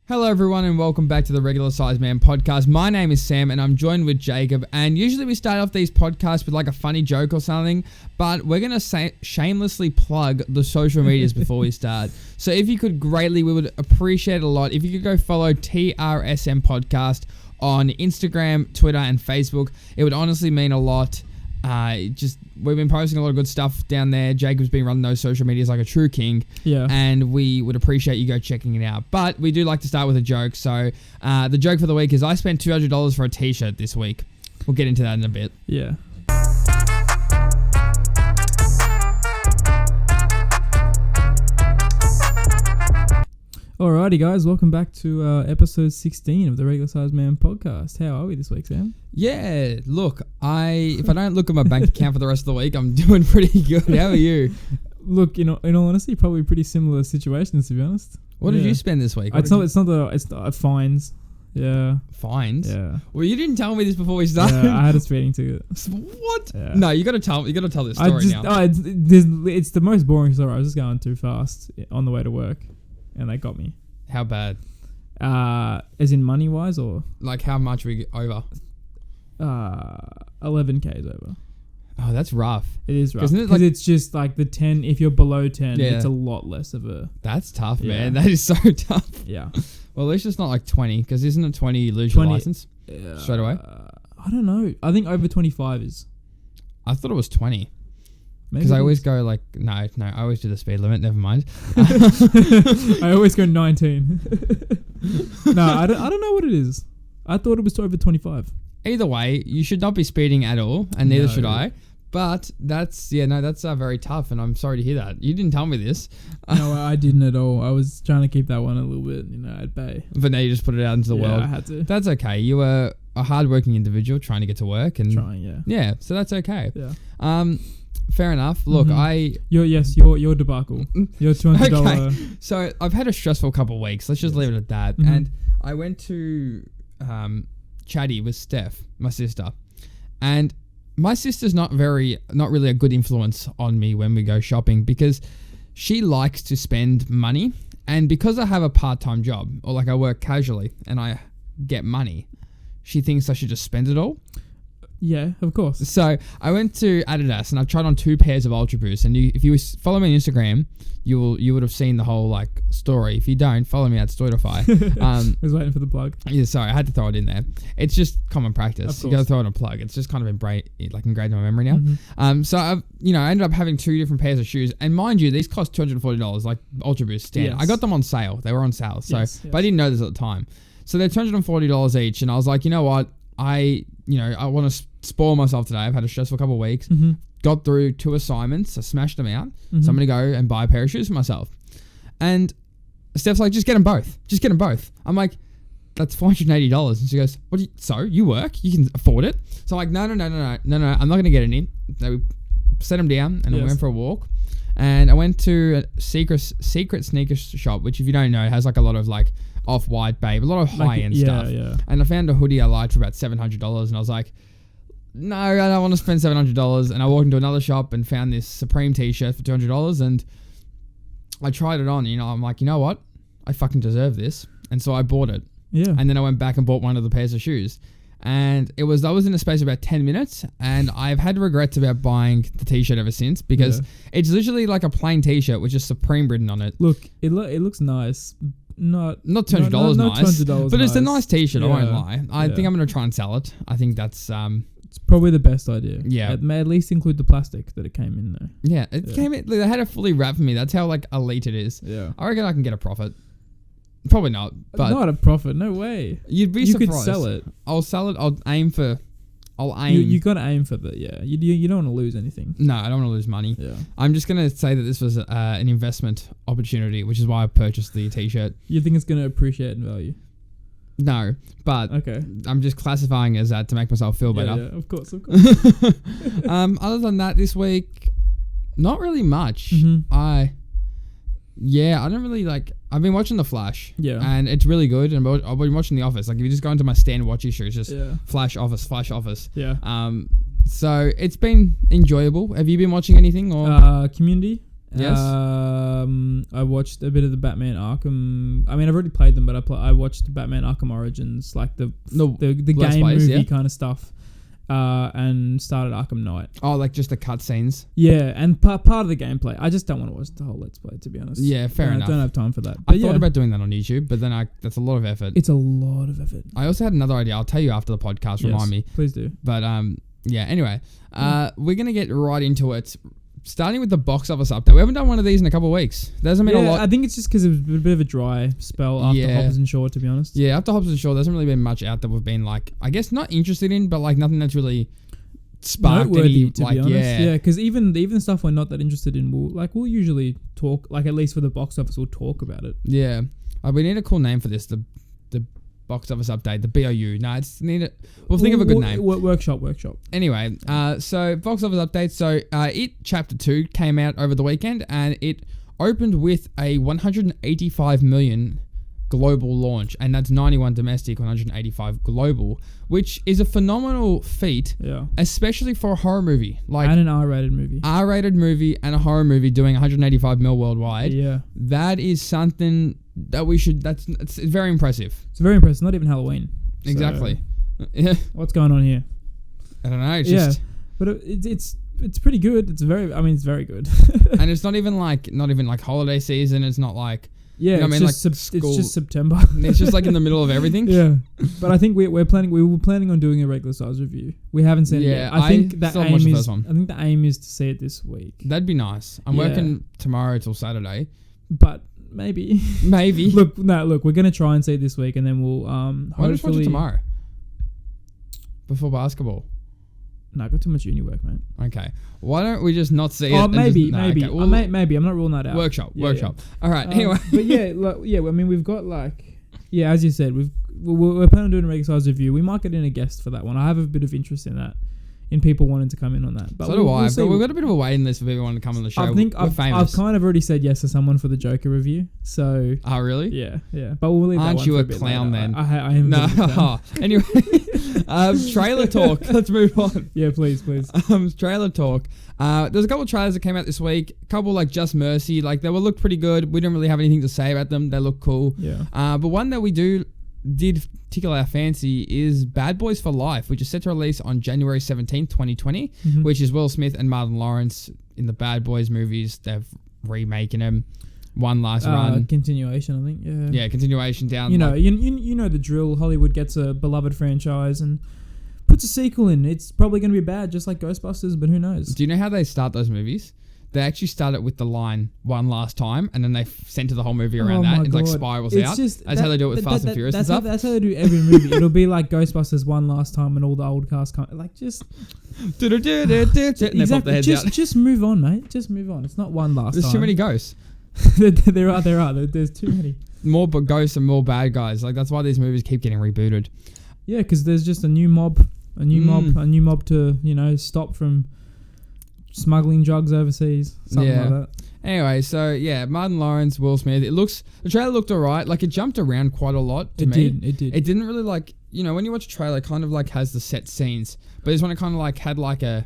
Hello everyone and welcome back to the Regular Size Man podcast. My name is Sam and I'm joined with Jacob, and usually we start off these podcasts with like a funny joke or something, but we're going to shamelessly plug the social medias before we start. So if you could greatly, we would appreciate it a lot if you could go follow TRSM Podcast on Instagram, Twitter and Facebook. It would honestly mean a lot. We've been posting a lot of good stuff down there. Jacob's been running those social medias like a true king. Yeah. And we would appreciate you go checking it out. But we do like to start with a joke. So the joke for the week is I spent $200 for a t-shirt this week. We'll get into that in a bit. Yeah. Alrighty, guys. Welcome back to episode 16 of the Regular Size Man podcast. How are we this week, Sam? Yeah, look, if I don't look at my bank account for the rest of the week, I'm doing pretty good. How are you? Look, in all honesty, probably pretty similar situations, to be honest. What did you spend this week? It's not fines. Yeah. Fines? Yeah. Well, you didn't tell me this before we started. Yeah, I had a speeding ticket. What? Yeah. No, you got to tell this story now. It's the most boring story. I was just going too fast on the way to work, and they got me. How bad? As in money wise, or like how much we over? 11K's over. Oh, that's rough. It is rough because because it's just like the 10. If you're below 10, Yeah. it's a lot less of a. That's tough, Yeah. man. That is so tough. Yeah. Well, at least it's not like 20, because isn't it 20 you lose your 20 license straight away? I don't know. I think over 25 is. I thought it was 20. Maybe Because I it always is. go like, no, I always do the speed limit. Never mind. I always go 19. No, I don't know what it is. I thought it was over 25. Either way, you should not be speeding at all, and neither No. should I. But that's very tough, and I'm sorry to hear that. You didn't tell me this. No, I didn't at all. I was trying to keep that one a little bit, at bay. But now you just put it out into the Yeah, world. I had to. That's okay. You were a hardworking individual trying to get to work, and Trying, yeah. yeah, so that's okay. Yeah. Fair enough. Look, Mhm. Your debacle. Your $200. Okay. So I've had a stressful couple of weeks. Let's just Yes. leave it at that. Mhm. And I went to Chatty with Steph, my sister, and my sister's not really a good influence on me when we go shopping, because she likes to spend money, and because I have a part-time job, or like I work casually and I get money, she thinks I should just spend it all. Yeah, of course. So I went to Adidas and I've tried on 2 pairs of Ultra Boost. And if you follow me on Instagram, you would have seen the whole like story. If you don't, follow me at Storytify. I was waiting for the plug. Yeah, sorry, I had to throw it in there. It's just common practice. Of You got to course. throw in a plug. It's just kind of engraved in my memory now. Mhm. So I ended up having 2 different pairs of shoes, and mind you, these cost $240, like Ultra Boost standard. Yes. I got them on sale. They were on sale. So, Yes, but I didn't know this at the time. So they're $240 each, and I was like, you know what? I want to spoil myself today. I've had a stressful couple of weeks. Mm-hmm. Got through 2 assignments. I smashed them out. Mm-hmm. So I'm going to go and buy a pair of shoes for myself. And Steph's like, just get them both. Just get them both. I'm like, that's $480. And she goes, so you work? You can afford it? So I'm like, no. I'm not going to get any. So we set them down and I Yes. went for a walk. And I went to a secret sneaker shop, which if you don't know, has like a lot of like Off-White, Babe, a lot of high-end stuff. Yeah. And I found a hoodie I liked for about $700, and I was like, no, I don't want to spend $700. And I walked into another shop and found this Supreme t-shirt for $200, and I tried it on. I'm like, you know what? I fucking deserve this. And so I bought it. Yeah. And then I went back and bought one of the pairs of shoes. And that was in a space of about 10 minutes, and I've had regrets about buying the t-shirt ever since, because it's literally like a plain t-shirt with just Supreme written on it. Look, it looks nice. Not $200 nice, $200 but it's a nice t-shirt. I won't Yeah. lie. I think I'm going to try and sell it. I think that's It's probably the best idea. Yeah. At least include the plastic that it came in though. yeah. It came in. They had it fully wrapped for me. That's how like elite it is. Yeah. I reckon I can get a profit. Probably not, but Not a profit. No way. you'd be You surprised. could sell it. I'll sell it. I'll aim. You got to aim for the You don't want to lose anything. No, I don't want to lose money. Yeah. I'm just going to say that this was an investment opportunity, which is why I purchased the t-shirt. You think it's going to appreciate in value? No, but Okay. I'm just classifying as that to make myself feel better. Yeah, of course. Other than that, this week, not really much. Mhm. I don't really like. I've been watching The Flash. Yeah. And it's really good. And I've been watching The Office. Like if you just go into my stand watch history, it's just Yeah. Flash Office. Yeah. So it's been enjoyable. Have you been watching anything or? Community Yes. I watched a bit of the Batman Arkham. I mean, I've already played them, but I watched the Batman Arkham Origins, like the game movie kind of stuff. And started Arkham Knight. Oh, like just the cutscenes. Yeah, and part of the gameplay. I just don't want to watch the whole Let's Play, to be honest. Yeah, fair enough. I don't have time for that. But I thought about doing that on YouTube, but then that's a lot of effort. It's a lot of effort. I also had another idea. I'll tell you after the podcast. Yes, remind me. Please do. But yeah. Anyway, we're gonna get right into it. Starting with the box office update. We haven't done one of these in a couple of weeks. There hasn't been a lot. I think it's just because it was a bit of a dry spell after Hobbs and Shaw, to be honest. Yeah, after Hobbs and Shaw, there hasn't really been much out that we've been like, I guess not interested in, but like nothing that's really sparked noteworthy, any, to like, be honest. yeah. Yeah, because even stuff we're not that interested in, we'll usually talk, like at least for the box office, we'll talk about it. Yeah. We need a cool name for this. The box office update, the BOU. No, we'll think of a good name. Workshop. Anyway, so box office update. So It Chapter 2 came out over the weekend, and it opened with a 185 million global launch, and that's 91 domestic, 185 global, which is a phenomenal feat, especially for a horror movie. Like, and an R-rated movie. R-rated movie and a horror movie doing 185 mil worldwide. Yeah. That is something that it's very impressive. It's very impressive. Not even Halloween. Exactly. So what's going on here? I don't know. It's just, but it's pretty good. It's very good. and it's not even like holiday season. It's not like, yeah, you know, it's just September. It's just like in the middle of everything. Yeah, but I think we were planning on doing a regular size review. We haven't seen it yet. I think the aim is to see it this week. That'd be nice. I'm working tomorrow till Saturday, but maybe. Look, we're gonna try and see it this week, and then we'll I'll just watch it tomorrow before basketball. No, I got too much uni work, mate. Okay. Why don't we just not see it? Oh, maybe. Okay. Maybe. I'm not ruling that out. Workshop. Yeah. All right. Anyway. But I mean, we've got as you said, we're planning on doing a regular size review. We might get in a guest for that one. I have a bit of interest in that, in people wanting to come in on that. But so do I. But we've got a bit of a waiting list for people wanting to come on the show. I think we're famous. I've kind of already said yes to someone for the Joker review. So. Oh, really? Yeah. But we'll leave that one. Aren't you for a bit clown later. then? I am. No. Anyway. Trailer talk. Let's move on. Yeah, please. Trailer talk. There's a couple of trailers that came out this week. A couple like Just Mercy. Like they looked pretty good. We didn't really have anything to say about them. They look cool. Yeah. But one that we did tickle our fancy is Bad Boys for Life, which is set to release on January 17th, 2020, which is Will Smith and Martin Lawrence in the Bad Boys movies. They're remaking them. One last run. Continuation, I think. Yeah, continuation down. You know the drill. Hollywood gets a beloved franchise and puts a sequel in. It's probably going to be bad, just like Ghostbusters, but who knows? Do you know how they start those movies? They actually start it with the line "one last time," and then they center the whole movie around that. It like spirals out. That's how they do it with Fast and Furious and stuff. That's how they do every movie. It'll be like Ghostbusters one last time, and all the old cast come. Like just. Exactly. Just move on, mate. Just move on. It's not one last time. There's too many ghosts. There are. There's too many. More ghosts and more bad guys. Like that's why these movies keep getting rebooted. Yeah, because there's just a new mob to stop from smuggling drugs overseas, something like that. Anyway, so yeah, Martin Lawrence, Will Smith. The trailer looked alright. Like it jumped around quite a lot to me. It did. It didn't really like, when you watch a trailer, it kind of like has the set scenes, but this one it kind of like had like if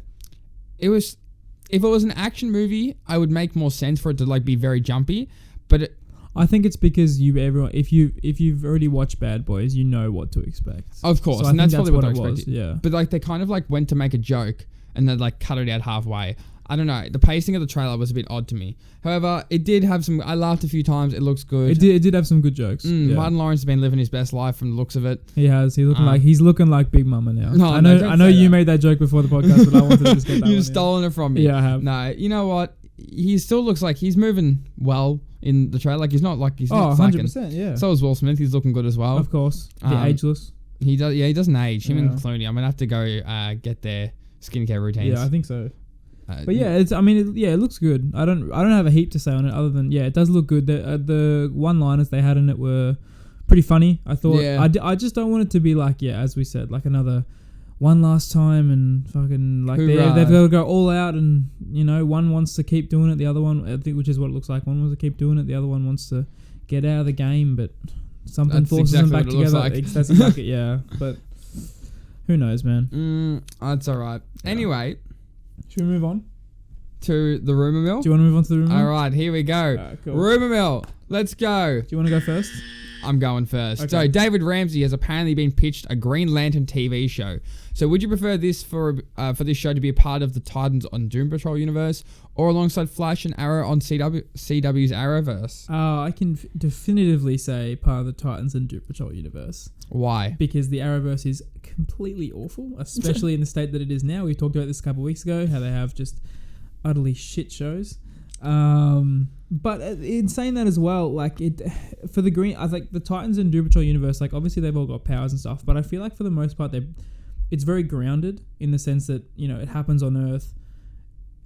it was an action movie, I would make more sense for it to like be very jumpy, but I think it's because if you've already watched Bad Boys, you know what to expect. Of course, so and that's probably what I expected. Yeah, but like they kind of like went to make a joke and they like cut it out halfway. I don't know. The pacing of the trailer was a bit odd to me. However, it did have some. I laughed a few times. It looks good. It did have some good jokes. Martin Lawrence has been living his best life from the looks of it. He has. He's looking like Big Mama now. No, I know you made that joke before the podcast, but I wanted to just get that. You've stolen it from me. Yeah, I have. No, you know what? He still looks like he's moving well in the trailer. Like he's not slacking. 100%, yeah. So is Will Smith. He's looking good as well. Of course. Ageless. He does. Yeah, he doesn't age. Him and Clooney. I'm gonna have to go get their skincare routines. Yeah, I think so. But yeah, it looks good. I don't have a heap to say on it other than it does look good. The one-liners they had in it were pretty funny. I thought. Yeah. I just don't want it to be like as we said, like another one last time and fucking like they've got to go all out and one wants to keep doing it, the other one I think, which is what it looks like. One wants to keep doing it, the other one wants to get out of the game, but something forces them back together. That's exactly yeah. But who knows, man? That's all right. Yeah. Anyway. Should we move on? to the rumor mill? Do you want to move on to the rumor mill? All right, here we go. Cool. Rumor mill. Let's go. Do you want to go first? I'm going first. Okay. So David Ramsey has apparently been pitched a Green Lantern TV show. So would you prefer this for this show to be a part of the Titans on Doom Patrol universe, or alongside Flash and Arrow on CW's Arrowverse? I can definitively say part of the Titans and Doom Patrol universe. Why? Because the Arrowverse is completely awful, especially in the state that it is now. We talked about this a couple of weeks ago, how they have just utterly shit shows. But in saying that as well, like for the Green, I think the Titans and Doom Patrol universe, like obviously they've all got powers and stuff, but I feel like for the most part it's very grounded in the sense that, you know, it happens on Earth,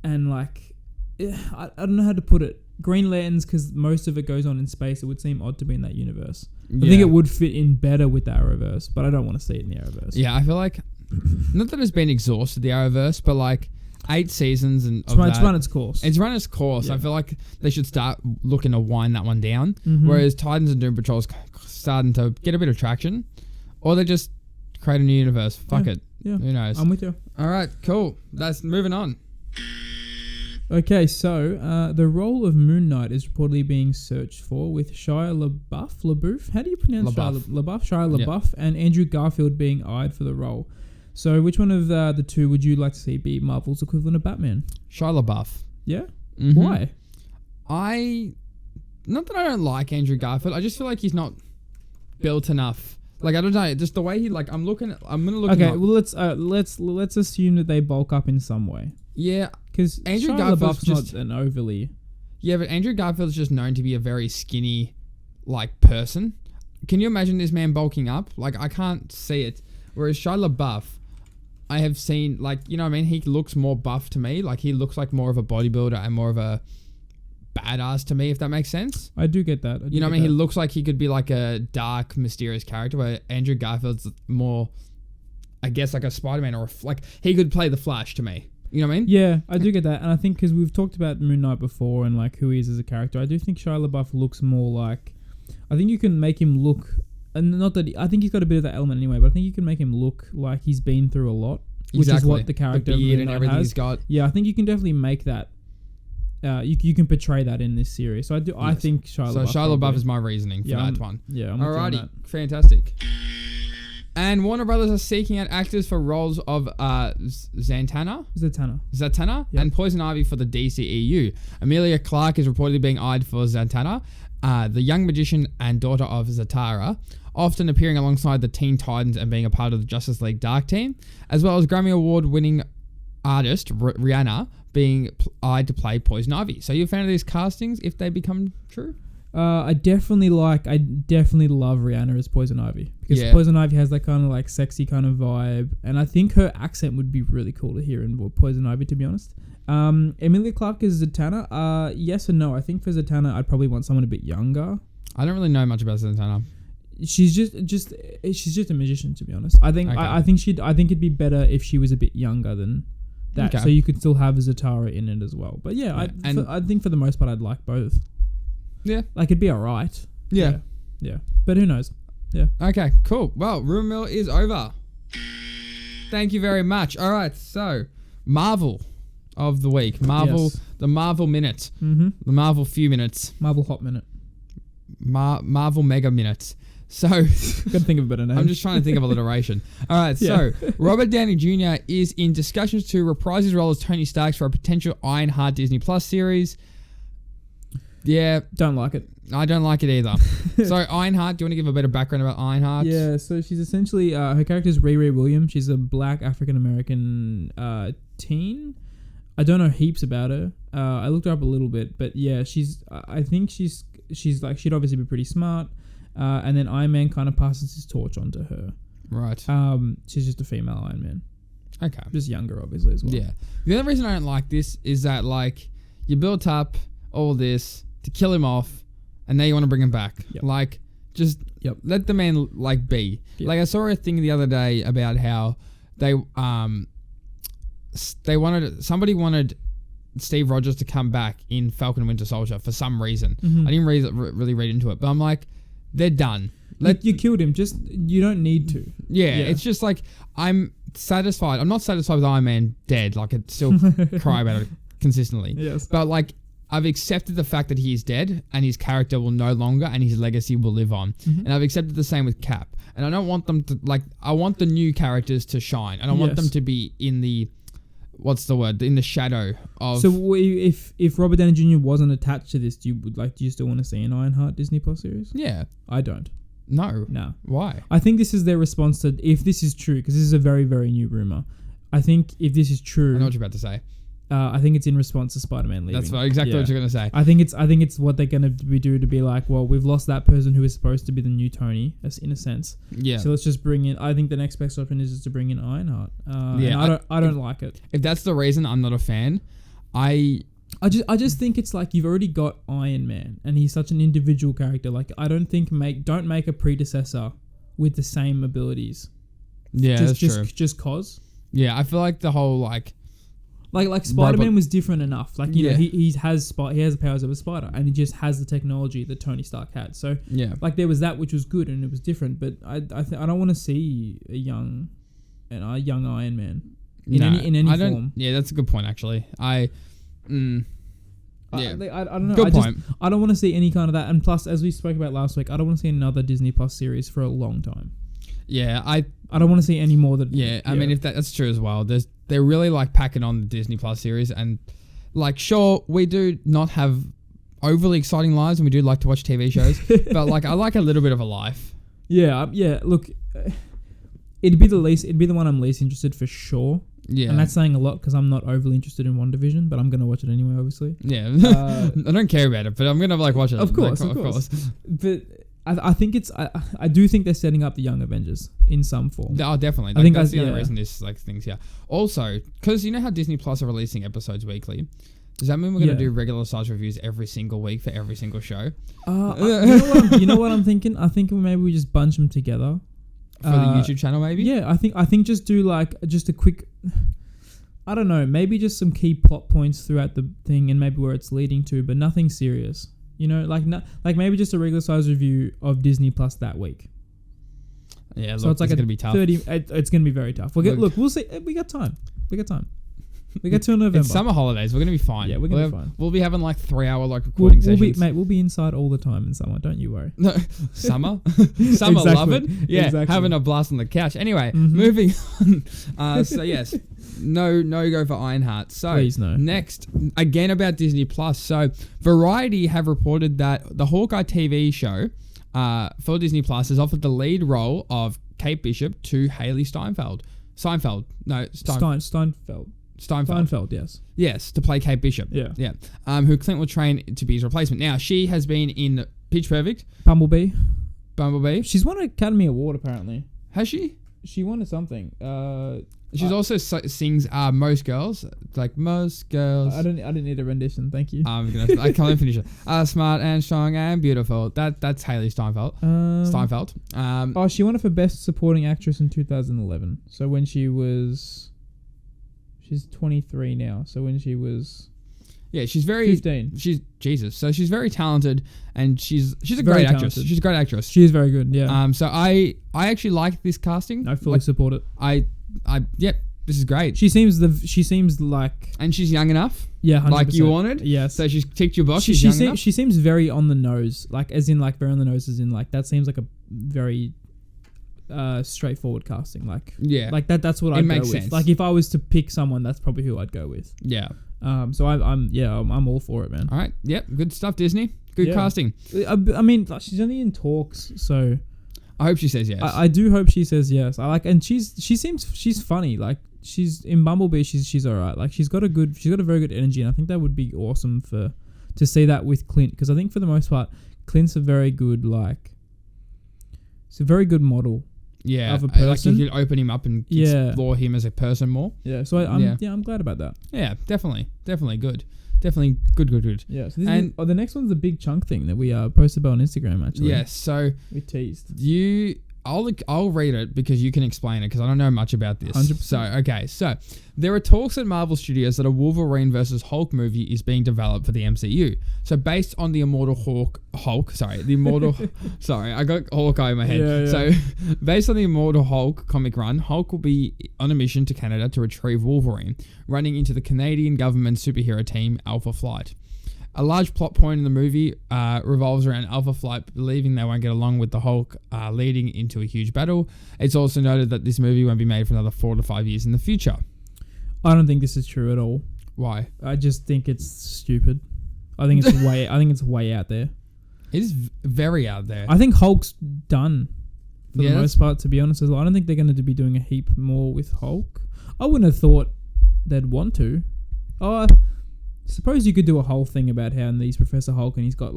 and like I don't know how to put it. Green Lanterns, because most of it goes on in space, it would seem odd to be in that universe. I think it would fit in better with the Arrowverse, but I don't want to see it in the Arrowverse. Yeah, I feel like not that it's been exhausted, the Arrowverse, but like 8 seasons and it's run its course. It's run its course. Yeah. I feel like they should start looking to wind that one down. Mm-hmm. Whereas Titans and Doom Patrol is starting to get a bit of traction, or they just create a new universe. Fuck it. Yeah. Who knows? I'm with you. All right, cool. That's moving on. Okay, so the role of Moon Knight is reportedly being searched for, with Shia LaBeouf. How do you pronounce Shia LaBeouf, and Andrew Garfield being eyed for the role. So which one of the two would you like to see be Marvel's equivalent of Batman? Shia LaBeouf. Yeah? Mm-hmm. Why? Not that I don't like Andrew Garfield. I just feel like he's not built enough. Like, I don't know, just the way he, like, I'm gonna look. Okay, well let's assume that they bulk up in some way. Yeah, because Andrew Shia Garfield's LaBeouf's not an overly. Yeah, but Andrew Garfield's just known to be a very skinny, like, person. Can you imagine this man bulking up? Like, I can't see it. Whereas Shia LaBeouf, I have seen, like, you know what I mean? He looks more buff to me. Like, he looks like more of a bodybuilder and more of a badass to me, if that makes sense. I do get that. You know what I mean? He looks like he could be like a dark, mysterious character, where Andrew Garfield's more, I guess, like a Spider-Man, or like he could play the Flash to me. You know what I mean? Yeah, I do get that. And I think because we've talked about Moon Knight before and like who he is as a character, I do think Shia LaBeouf looks more like, I think you can make him look, and not that, I think he's got a bit of that element anyway, but I think you can make him look like he's been through a lot, which is what the character the beard and Moon Knight everything has. He's got. Yeah, I think you can definitely make that. You can portray that in this series. So I do. Yes. I think Shia LaBeouf. So Shia LaBeouf is my reasoning for that one. Yeah. Alrighty, fantastic. And Warner Brothers are seeking out actors for roles of Zatanna yep. and Poison Ivy for the DCEU. Emilia Clarke is reportedly being eyed for Zatanna, the young magician and daughter of Zatara, often appearing alongside the Teen Titans and being a part of the Justice League Dark Team, as well as Grammy Award-winning artist Rihanna being eyed to play Poison Ivy. So you're a fan of these castings if they become true? I definitely love Rihanna as Poison Ivy, because Poison Ivy has that kind of like sexy kind of vibe, and I think her accent would be really cool to hear in Poison Ivy, to be honest. Emilia Clarke is Zatanna. Yes and no. I think for Zatanna, I'd probably want someone a bit younger. I don't really know much about Zatanna. She's just a magician, to be honest. I think I think it'd be better if she was a bit younger than that, so you could still have Zatara in it as well. But I think for the most part, I'd like both. Yeah. Like, it'd be alright. Yeah. But who knows? Yeah. Okay, cool. Well, Rumor Mill is over. Thank you very much. All right, so Marvel of the week. The Marvel Minute. Mm-hmm. The Marvel Few Minutes. Marvel Hot Minute. Marvel Mega Minutes. So, gotta think of a better name. I'm just trying to think of alliteration. All right, so Robert Downey Jr. is in discussions to reprise his role as Tony Stark for a potential Ironheart Disney Plus series. Yeah. Don't like it. I don't like it either. So, Ironheart, do you want to give a bit of background about Ironheart? Yeah, so she's essentially, her character is Riri Williams. She's a black African-American teen. I don't know heaps about her. I looked her up a little bit, but yeah, I think she's like, she'd obviously be pretty smart. And then Iron Man kind of passes his torch on to her. Right. She's just a female Iron Man. Okay. Just younger, obviously, as well. Yeah. The other reason I don't like this is that, like, you built up all this to kill him off, and now you want to bring him back. Yep. Like, just let the man, like, be. Yep. Like, I saw a thing the other day about how somebody wanted Steve Rogers to come back in Falcon and Winter Soldier for some reason. Mm-hmm. I didn't really read into it, but I'm like, they're done. You killed him. Just, you don't need to. Yeah, it's just like, I'm satisfied. I'm not satisfied with Iron Man dead. Like, I'd still cry about it. consistently. Yes. But like, I've accepted the fact that he is dead and his character will no longer and his legacy will live on. And I've accepted the same with Cap. And I don't want them to, like, I want the new characters to shine. I don't want them to be in the, what's the word? In the shadow of... So if Robert Downey Jr. wasn't attached to this, do you still want to see an Ironheart Disney Plus series? Yeah. I don't. No. Why? I think this is their response to, if this is true, because this is a very, very new rumor. I think if this is true... I know what you're about to say. I think it's in response to Spider-Man leaving. That's exactly what you're going to say. I think it's what they're going to do to be like, well, we've lost that person who is supposed to be the new Tony, in a sense. Yeah. So let's just bring in. I think the next best option is to bring in Ironheart. I don't like it. If that's the reason, I'm not a fan. I just think it's like you've already got Iron Man, and he's such an individual character. Like, I don't think don't make a predecessor with the same abilities. Yeah, that's true. Just cause. Yeah, I feel like the whole like Spider-Man was different enough. Like, you know, he has the powers of a spider, and he just has the technology that Tony Stark had. So like, there was that which was good and it was different. But I don't want to see a young Iron Man in any form. Yeah, that's a good point actually. I don't know. Good point. I don't want to see any kind of that. And plus, as we spoke about last week, I don't want to see another Disney Plus series for a long time. Yeah, I don't want to see any more than... Yeah, I mean, if that's true as well. They're really like packing on the Disney Plus series, and like, sure, we do not have overly exciting lives, and we do like to watch TV shows, but like, I like a little bit of a life. Yeah. Look, it'd be the one I'm least interested for sure. Yeah, and that's saying a lot because I'm not overly interested in WandaVision, but I'm gonna watch it anyway, obviously. Yeah, I don't care about it, but I'm gonna like watch it. Of course. But I think I do think they're setting up the Young Avengers in some form. Oh, definitely. I think that's the only reason this like things here. Also, because you know how Disney Plus are releasing episodes weekly. Does that mean we're going to do regular size reviews every single week for every single show? You know what I'm thinking? I think maybe we just bunch them together for the YouTube channel. Maybe. Yeah, I think just do like just a quick. I don't know. Maybe just some key plot points throughout the thing, and maybe where it's leading to, but nothing serious. You know, like maybe just a regular size review of Disney Plus that week. Yeah, so it's like going to be tough. It's going to be very tough. We'll see. We got time. We got till November. It's summer holidays. We're going to be fine. Yeah, we're going to be fine. We'll be having like 3-hour like recording sessions. We'll be inside all the time in summer. Don't you worry. No, summer, loving. Yeah, having a blast on the couch. Anyway, moving on. So yes. No go for Ironheart. So please no. Next, again about Disney Plus. So Variety have reported that the Hawkeye TV show for Disney Plus has offered the lead role of Kate Bishop to Haley Steinfeld. Steinfeld, yes. Yes, to play Kate Bishop. Yeah. Who Clint will train to be his replacement. Now, she has been in Pitch Perfect. Bumblebee. She's won an Academy Award, apparently. Has she? She won something. She's also sings Most Girls, like Most Girls. I didn't need a rendition. Thank you. I can't even finish it. Smart and strong and beautiful. That's Haley Steinfeld. She won it for Best Supporting Actress in 2011. So when she's 23 now. So when she was. Yeah, she's very 15. She's Jesus. So she's very talented, and she's a great actress. She's a great actress. She is very good. Yeah. So I actually like this casting. I fully support it. Yep, this is great. She seems like, and she's young enough. Yeah, 100%. Like you wanted. Yes. So she's ticked your box. She's young enough. She seems very on the nose, like as in like very on the nose, as in like that seems like a very straightforward casting. Like like that's what I'd go with. Sense. Like if I was to pick someone, that's probably who I'd go with. Yeah. So I'm all for it, man. All right. Yep. Good stuff, Disney. Good casting. I mean, she's only in talks, so. I hope she says yes. I do hope she says yes. And she's funny. Like she's in Bumblebee. She's all right. Like she's got a very good energy, and I think that would be awesome to see that with Clint, because I think for the most part, Clint's a very good model. Yeah, of a person. Like you could open him up and explore him as a person more. Yeah, so I'm glad about that. Yeah, definitely good. Definitely good. Yeah, so the next one's the big chunk thing that we posted about on Instagram, actually. Yes, so we teased. I'll read it because you can explain it, because I don't know much about this. 100%. So there are talks at Marvel Studios that a Wolverine versus Hulk movie is being developed for the MCU. So based on the immortal Hulk, sorry, I got Hawkeye in my head. Yeah. So Based on the Immortal Hulk comic run, Hulk will be on a mission to Canada to retrieve Wolverine, running into the Canadian government superhero team Alpha Flight. A large plot point in the movie revolves around Alpha Flight believing they won't get along with the Hulk, leading into a huge battle. It's also noted that this movie won't be made for another 4 to 5 years in the future. I don't think this is true at all. Why? I just think it's stupid. I think it's way out there. It is very out there. I think Hulk's done for the most part, to be honest. As well. I don't think they're going to be doing a heap more with Hulk. I wouldn't have thought they'd want to. Oh, I suppose you could do a whole thing about how he's Professor Hulk and he's got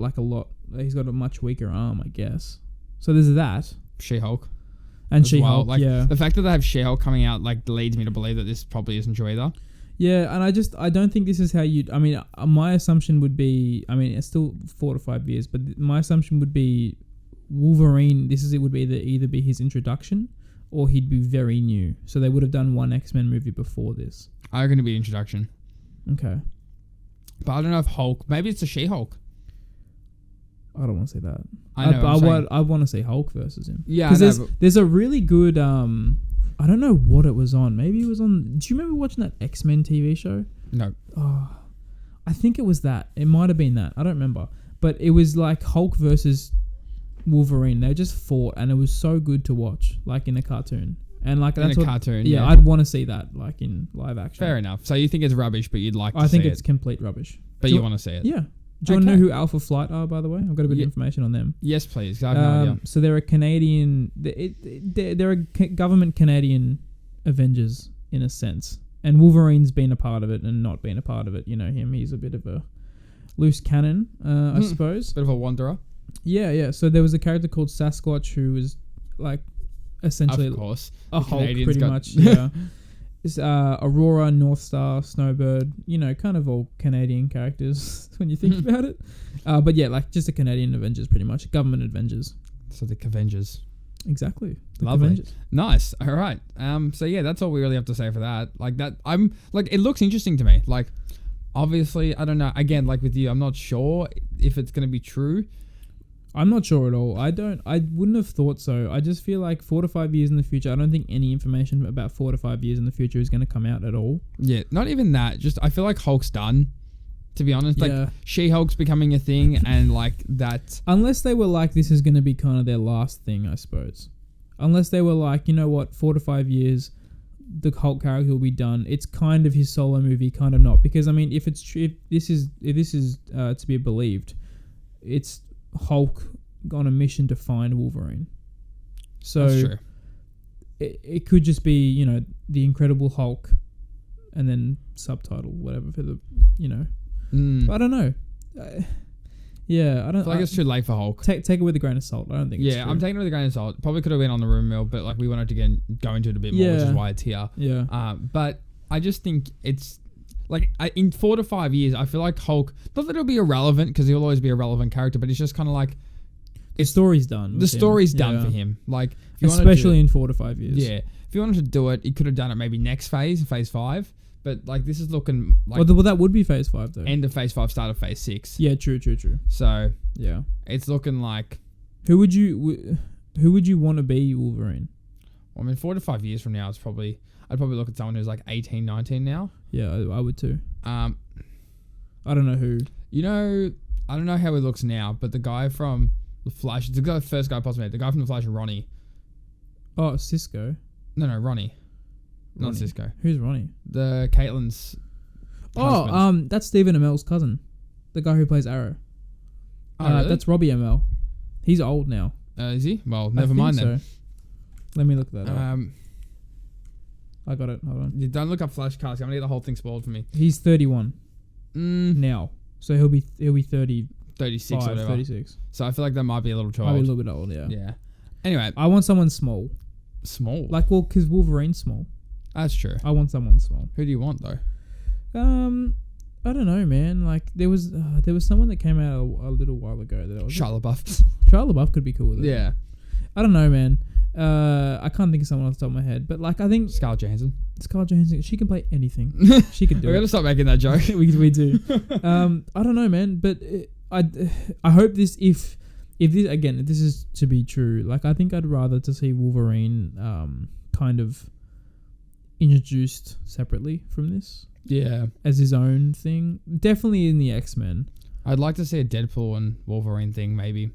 he's got a much weaker arm, I guess. So there's that. She-Hulk. And She-Hulk, yeah. The fact that they have She-Hulk coming out leads me to believe that this probably isn't true either. Yeah, and I don't think this is how you... I mean, my assumption would be... I mean, it's still 4 to 5 years, but my assumption would be Wolverine, it would either be his introduction or he'd be very new. So they would have done one X-Men movie before this. I reckon it'd be introduction. Okay. But I don't know if Hulk... Maybe it's a She-Hulk. I don't want to see that. I want to see Hulk versus him. Yeah, because there's a really good... I don't know what it was on. Maybe it was on... Do you remember watching that X-Men TV show? No. Oh, I think it was that. It might have been that. I don't remember. But it was like Hulk versus Wolverine. They just fought and it was so good to watch, like in a cartoon. And like that's cartoon, yeah. I'd want to see that like in live action. Fair enough. So you think it's rubbish, but you'd like to see it. I think it's complete rubbish. But you want to see it? Yeah. Do you want to know who Alpha Flight are, by the way? I've got a bit of information on them. Yes, please. I have no idea. So they're a Canadian... They're a government Canadian Avengers, in a sense. And Wolverine's been a part of it and not been a part of it. You know him. He's a bit of a loose cannon, I suppose. Bit of a wanderer. Yeah. So there was a character called Sasquatch who was like essentially... Of course. A Hulk, pretty much. Yeah. It's Aurora, North Star, Snowbird, kind of all Canadian characters when you think about it. But yeah, like just a Canadian Avengers, pretty much. Government Avengers. So the Avengers. Exactly. Lovely. Avengers. Nice. All right. So yeah, that's all we really have to say for that. Like that, it looks interesting to me. Like, obviously, I don't know. Again, like with you, I'm not sure if it's going to be true. I'm not sure at all. I wouldn't have thought so. I just feel like 4 to 5 years in the future, I don't think any information about 4 to 5 years in the future is going to come out at all. Yeah, not even that. Just, I feel like Hulk's done, to be honest. Yeah. Like, She-Hulk's becoming a thing, and like that... Unless they were like, this is going to be kind of their last thing, I suppose. Unless they were like, you know what, 4 to 5 years, the Hulk character will be done. It's kind of his solo movie, kind of not. Because, I mean, if this is to be believed, it's Hulk on a mission to find Wolverine. So that's true. It could just be, the Incredible Hulk and then subtitle, whatever for the, I don't know. Yeah, I don't... I feel like it's too late for Hulk. Take it with a grain of salt. I don't think it's true. I'm taking it with a grain of salt. Probably could have been on the rumor mill, but like we wanted to go into it a bit more, which is why it's here. Yeah. But I just think it's... Like, in 4 to 5 years, I feel like Hulk... Not that it'll be irrelevant, because he'll always be a relevant character, but it's just kind of like... The story's done. The story's done for him. Like, if you especially in 4 to 5 years. Yeah. If you wanted to do it, he could have done it maybe next phase 5. But, like, this is looking like... Well, that would be phase 5, though. End of phase 5, start of phase 6. Yeah, true. So... Yeah. It's looking like... Who would you want to be Wolverine? Well, I mean, 4 to 5 years from now, I'd probably look at someone who's like 18, 19 now. Yeah, I would too. I don't know who. I don't know how he looks now, but the guy from The Flash, the first guy possibly, the guy from The Flash, Ronnie. Oh, Cisco. No, Ronnie. Not Cisco. Who's Ronnie? The Caitlin's husband. That's Stephen Amell's cousin. The guy who plays Arrow. Oh, really? That's Robbie Amell. He's old now. Is he? Well, never mind then. So. Let me look that up. I got it. Hold on. You don't look up Flash cast. I'm gonna get the whole thing spoiled for me. He's 31 now, so he'll be 30, 36 or whatever. 36. So I feel like that might be a little too old. Might be a little bit old, yeah. Yeah. Anyway, I want someone small. Small. Like, well, because Wolverine's small. That's true. I want someone small. Who do you want though? I don't know, man. Like there was someone that came out a little while ago that I was Shia LaBeouf. Shia LaBeouf could be cool with it. Yeah. I don't know, man. I can't think of someone off the top of my head, but like I think Scarlett Johansson. She can play anything. She can do it. We're gonna stop making that joke. we do. I don't know, man. But I hope this. If if this is to be true, like I think I'd rather to see Wolverine kind of introduced separately from this. Yeah. As his own thing. Definitely in the X-Men. I'd like to see a Deadpool and Wolverine thing, maybe.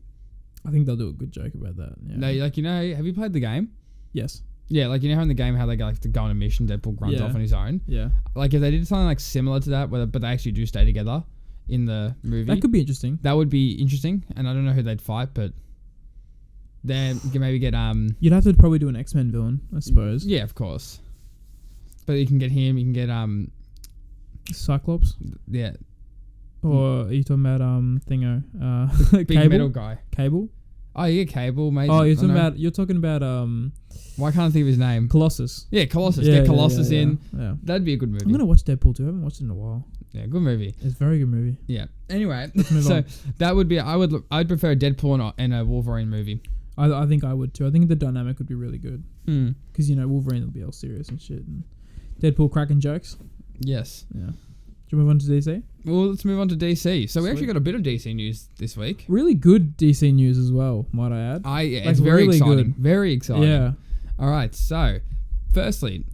I think they'll do a good joke about that. Yeah. No, like, have you played the game? Yes. Yeah, like, how in the game how they like to go on a mission, Deadpool runs off on his own. Yeah. Like, if they did something like similar to that, but they actually do stay together in the movie. That could be interesting. That would be interesting, and I don't know who they'd fight, but then you can maybe get You'd have to probably do an X-Men villain, I suppose. Yeah, of course. But you can get him. You can get Cyclops. Yeah. Or are you talking about Thingo? Big Cable? metal guy. Cable. Oh yeah, Cable. Maybe. Oh, you're talking about Why can't I think of his name? Colossus. Yeah, Colossus. Get Colossus in. Yeah. That'd be a good movie. I'm gonna watch Deadpool 2. I haven't watched it in a while. Yeah, good movie. It's a very good movie. Yeah. Anyway, so on. That would be. I'd prefer a Deadpool and a Wolverine movie. I think I would too. I think the dynamic would be really good. Because Wolverine will be all serious and shit, and Deadpool cracking jokes. Yes. Yeah. Do you move on to DC? Well, let's move on to DC. So Sweet. we actually got a bit of DC news this week. Really good DC news as well, might I add. It's very really exciting. good. Very exciting. Yeah. All right. So, firstly,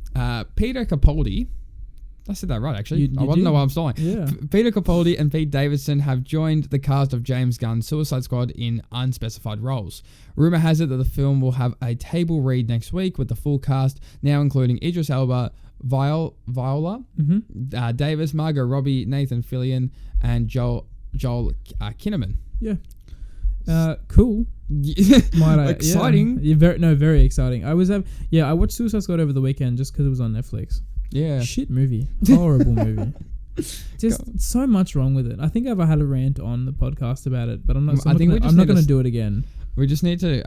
Peter Capaldi. I said that right, actually. I don't know why I'm stalling. Yeah. Peter Capaldi and Pete Davidson have joined the cast of James Gunn's Suicide Squad in unspecified roles. Rumor has it that the film will have a table read next week with the full cast, now including Idris Elba, Viola Davis, Margot Robbie, Nathan Fillion, and Joel Kinnaman. Yeah. Cool. Exciting. Yeah. Very exciting. I watched Suicide Squad over the weekend just because it was on Netflix. Yeah. Shit movie. Horrible movie. Just so much wrong with it. I think I've had a rant on the podcast about it, but I'm not going to do it again. We just need to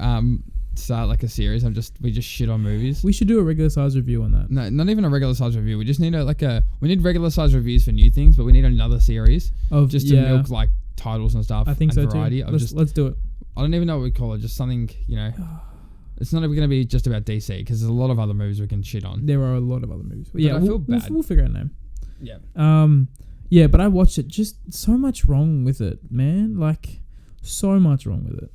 start like a series. We just shit on movies. We should do a regular size review on that. No, not even a regular size review. We just need we need regular size reviews for new things, but we need another series to milk like titles and stuff. I think and so variety. too. Let's do it. I don't even know what we call it. Just something, It's not even going to be just about DC because there's a lot of other movies we can shit on. There are a lot of other movies. But I feel bad. We'll figure out a name. Yeah. Yeah, but I watched it. Just so much wrong with it, man. Like, so much wrong with it.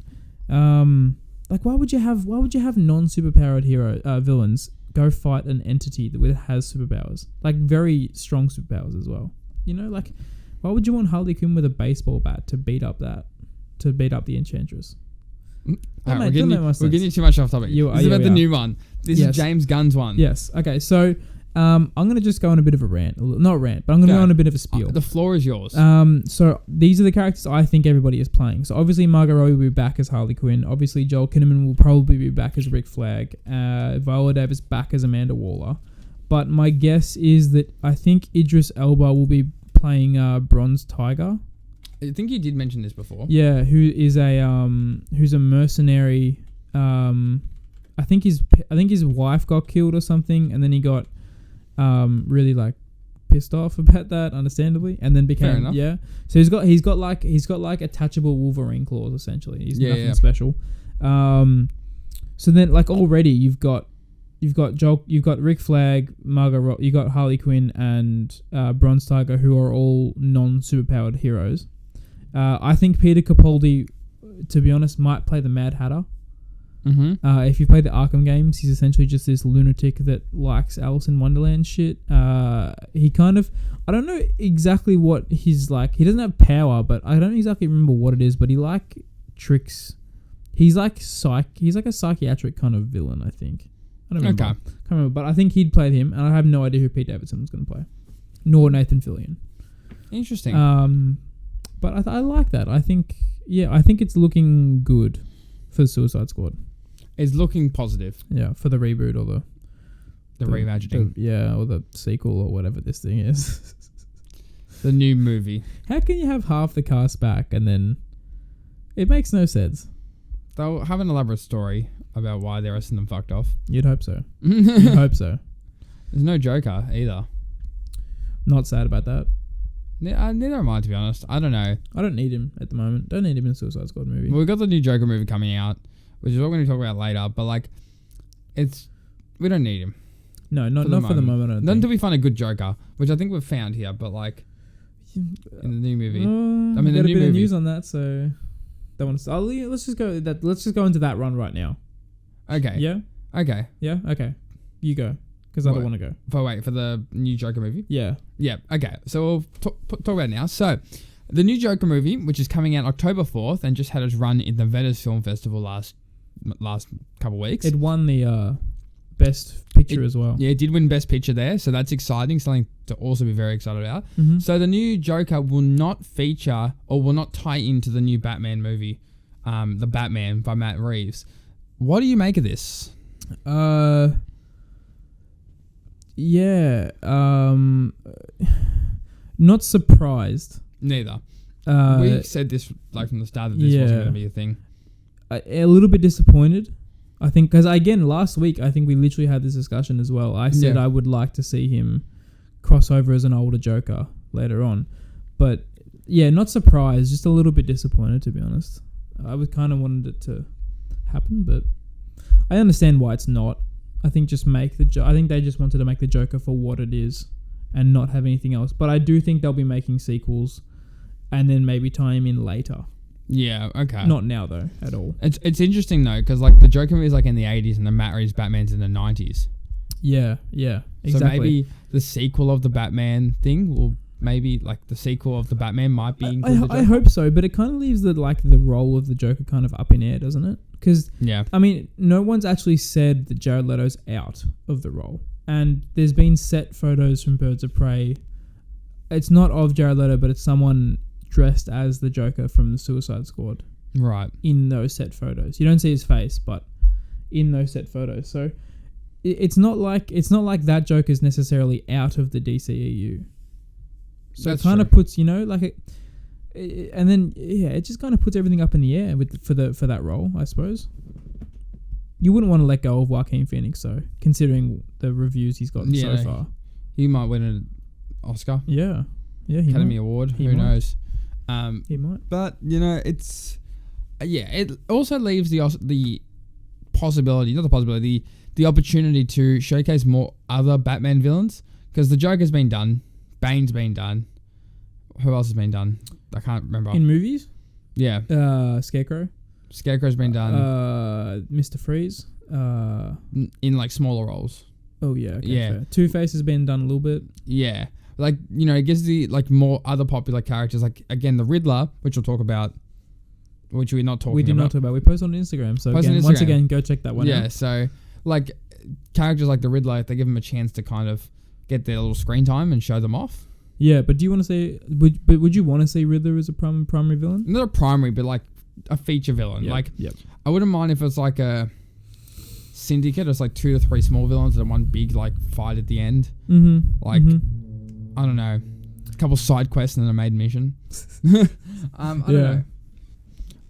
Like, why would you have non-superpowered hero villains go fight an entity that has superpowers? Like, very strong superpowers as well. Like, why would you want Harley Quinn with a baseball bat to beat up the Enchantress? We're getting you too much off topic. This is about the new one. This is James Gunn's one. Yes. Okay. So, I'm going to just go on a bit of a rant. Not rant, but I'm going to go on a bit of a spiel. The floor is yours. So these are the characters I think everybody is playing. So obviously Margot Robbie will be back as Harley Quinn. Obviously Joel Kinnaman will probably be back as Rick Flag. Viola Davis back as Amanda Waller. But my guess is that I think Idris Elba will be playing Bronze Tiger. I think you did mention this before. Yeah, who's a mercenary. I think his wife got killed or something, and then he got really like pissed off about that, understandably, and then became So he's got like attachable Wolverine claws essentially. He's nothing special. So then like already you've got Rick Flag, Margot Robbie, you got Harley Quinn and Bronze Tiger, who are all non-superpowered heroes. I think Peter Capaldi, to be honest, might play the Mad Hatter. If you play the Arkham games, he's essentially just this lunatic that likes Alice in Wonderland shit. He kind of, I don't know exactly what he's like. He doesn't have power, but I don't exactly remember what it is. But he like tricks. He's like a psychiatric kind of villain, I think. I don't remember. Can't remember, but I think he'd played him, and I have no idea who Pete Davidson was going to play, nor Nathan Fillion. Interesting. But I like that. I think it's looking good for Suicide Squad. It's looking positive. Yeah, for the reboot or the reimagining. Or the sequel or whatever this thing is. The new movie. How can you have half the cast back and then it makes no sense? They'll have an elaborate story about why the rest of them fucked off. You'd hope so. You'd hope so. There's no Joker either. Not sad about that. Neither am I, to be honest. I don't know. I don't need him at the moment. Don't need him in a Suicide Squad movie. Well, we've got the new Joker movie coming out, which is what we're going to talk about later. But like, we don't need him. No, not for the moment. Not until we find a good Joker, which I think we've found here. But like, in the new movie, the new movie news on that. So they want to. Let's just go that. Let's just go into that run right now. Okay. Yeah. Okay. Yeah. Okay. You go because I don't want to go. For the new Joker movie. Yeah. Yeah. Okay. So we'll talk about it now. So, the new Joker movie, which is coming out October 4th, and just had its run in the Venice Film Festival last couple of weeks. It won the Best Picture as well. Yeah, it did win Best Picture there, so that's exciting. Something to also be very excited about. Mm-hmm. So the new Joker will not feature or will not tie into the new Batman movie, The Batman by Matt Reeves. What do you make of this? Yeah. Not surprised. Neither. We said this from the start that this wasn't going to be a thing. A little bit disappointed. I think because again last week I think we literally had this discussion as well. I said I would like to see him cross over as an older Joker later on, but yeah, not surprised, just a little bit disappointed to be honest. I was kind of wanted it to happen, but I understand why it's not. I think I think they just wanted to make the Joker for what it is and not have anything else. But I do think they'll be making sequels and then maybe tie him in later. Yeah, okay. Not now though, at all. It's interesting though, because like the Joker movie is like in the 80s and the Matt Reeves Batman's in the 90s. Yeah, exactly. So maybe the sequel of the Batman thing will the sequel of the Batman might be included. I hope so, but it kind of leaves the role of the Joker kind of up in air, doesn't it? Because I mean, no one's actually said that Jared Leto's out of the role, and there's been set photos from Birds of Prey. It's not of Jared Leto, but it's someone dressed as the Joker from the Suicide Squad. Right. In those set photos. You don't see his face, but in those set photos. So it's not like that Joker's necessarily out of the DCEU. So it kind of puts, and then it just kind of puts everything up in the air for that role, I suppose. You wouldn't want to let go of Joaquin Phoenix, though, considering the reviews he's gotten so far. He might win an Oscar. Yeah, Academy Award. Who knows? He might. But it's it also leaves the possibility, not the possibility, the opportunity to showcase more other Batman villains, because the Joker's been done, Bane's been done. Who else has been done? I can't remember. In movies? Yeah. Scarecrow's been done. Mr. Freeze. In like smaller roles. Oh yeah. Okay, fair. Two-Face has been done a little bit. Yeah. Like, it gives the more other popular characters, like again the Riddler, which we'll talk about, which we're not talking about. We did not talk about. We post on Instagram, so once again, go check that one out. Yeah, so like characters like the Riddler, if they give them a chance to kind of get their little screen time and show them off. Yeah, but do you want to say? Would you want to see Riddler as a primary villain? Not a primary, but like a feature villain. I wouldn't mind if it's like a syndicate. It's like 2 to 3 small villains and one big like fight at the end. Mm-hmm. I don't know, a couple side quests and then a main mission. I don't know.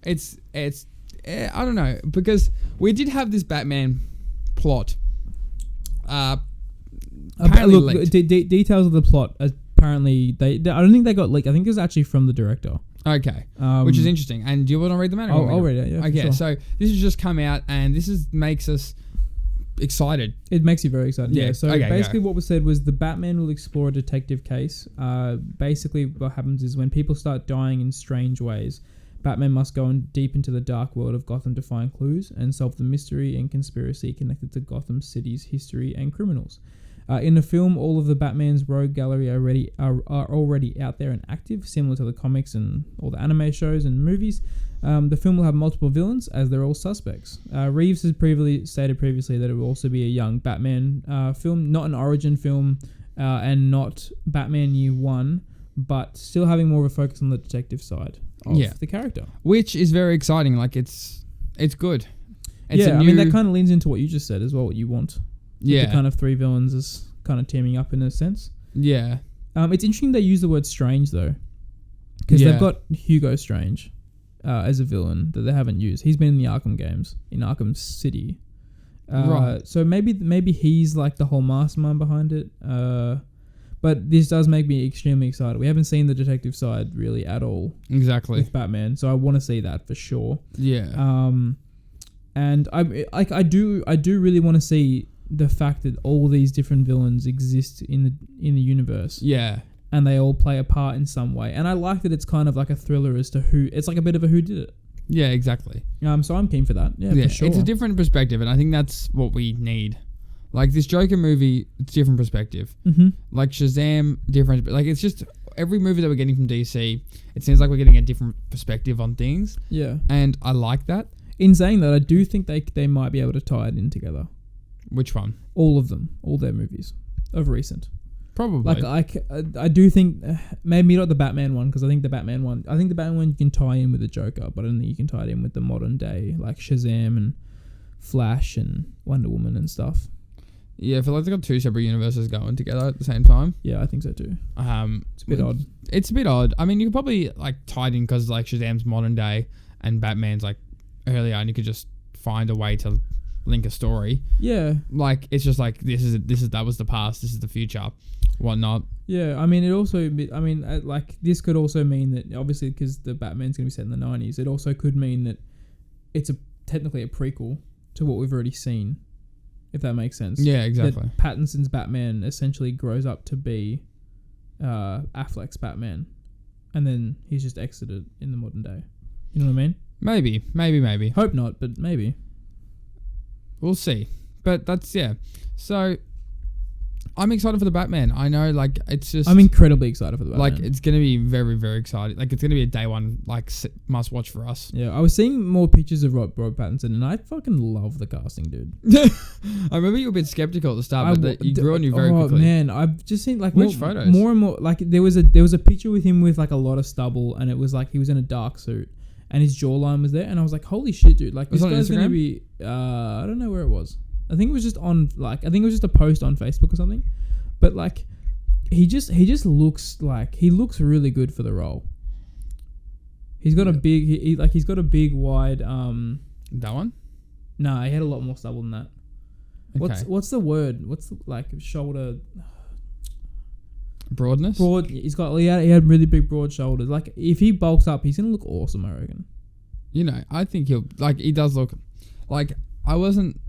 It's I don't know, because we did have this Batman plot. Look, details of the plot. Apparently, I don't think they got leaked. I think it was actually from the director. Okay, which is interesting. And do you want to read them out? I'll read it. Yeah. Okay, sure. So this has just come out, and this makes us excited. It makes you very excited. Yeah. So basically, go. what was said was the Batman will explore a detective case. Basically, what happens is when people start dying in strange ways, Batman must go deep into the dark world of Gotham to find clues and solve the mystery and conspiracy connected to Gotham City's history and criminals. In the film, all of the Batman's rogue gallery are already out there and active, similar to the comics and all the anime shows and movies. The film will have multiple villains, as they're all suspects. Reeves has stated previously that it will also be a young Batman film, not an origin film, and not Batman Year One, but still having more of a focus on the detective side of the character, which is very exciting. Like it's good. I mean that kind of leans into what you just said as well. What you want. Yeah. The kind of 3 villains is kind of teaming up in a sense. Yeah. It's interesting they use the word strange, though. Because they've got Hugo Strange as a villain that they haven't used. He's been in the Arkham games, in Arkham City. Right. So maybe he's like the whole mastermind behind it. But this does make me extremely excited. We haven't seen the detective side really at all. Exactly. With Batman. So I want to see that for sure. Yeah. And I do really want to see the fact that all these different villains exist in the universe. Yeah. And they all play a part in some way. And I like that it's kind of like a thriller as to who... It's like a bit of a who did it. Yeah, exactly. So I'm keen for that. Yeah, for sure. It's a different perspective, and I think that's what we need. Like this Joker movie, it's different perspective. Mm-hmm. Like Shazam, different. Like it's just every movie that we're getting from DC, it seems like we're getting a different perspective on things. Yeah. And I like that. In saying that, I do think they might be able to tie it in together. Which one? All of them. All their movies of recent. Probably. Like I do think maybe not the Batman one, because I think the Batman one you can tie in with the Joker, but I don't think you can tie it in with the modern day like Shazam and Flash and Wonder Woman and stuff. Yeah, I feel like they've got two separate universes going together at the same time. Yeah, I think so too. It's a bit odd. It's a bit odd. I mean, you could probably like tie it in because like Shazam's modern day and Batman's like earlier, and you could just find a way to link a story. Yeah. Like it's just like that was the past, this is the future, whatnot. Yeah, I mean like this could also mean that obviously because the Batman's gonna be set in the 90s, it also could mean that it's technically a prequel to what we've already seen. If that makes sense. Yeah, exactly. That Pattinson's Batman essentially grows up to be Affleck's Batman, and then he's just exited in the modern day. You know what I mean? Maybe. Hope not, but maybe. We'll see. But that's, yeah. So, I'm excited for the Batman. I know, like, it's just... I'm incredibly excited for the Batman. Like, it's going to be very, very exciting. Like, it's going to be a day one, like, must watch for us. Yeah, I was seeing more pictures of Robert Pattinson, and I fucking love the casting, dude. I remember you were a bit skeptical at the start, but you grew on you very quickly. Oh, man, I've just seen, like... Which photos? More and more, like, there was a picture with him with, like, a lot of stubble, and it was, like, he was in a dark suit, and his jawline was there, and I was like, holy shit, dude. Like, this guy's going to be... I don't know where it was. I think it was just on, like... I think it was just a post on Facebook or something. But like, he just looks like he looks really good for the role. He's got a big, he's got a big wide. That one? No, he had a lot more stubble than that. Okay. What's the word? What's the, like shoulder? Broadness. Broad. He had really big broad shoulders. Like if he bulks up, he's gonna look awesome. I reckon. You know, I think he does look like I wasn't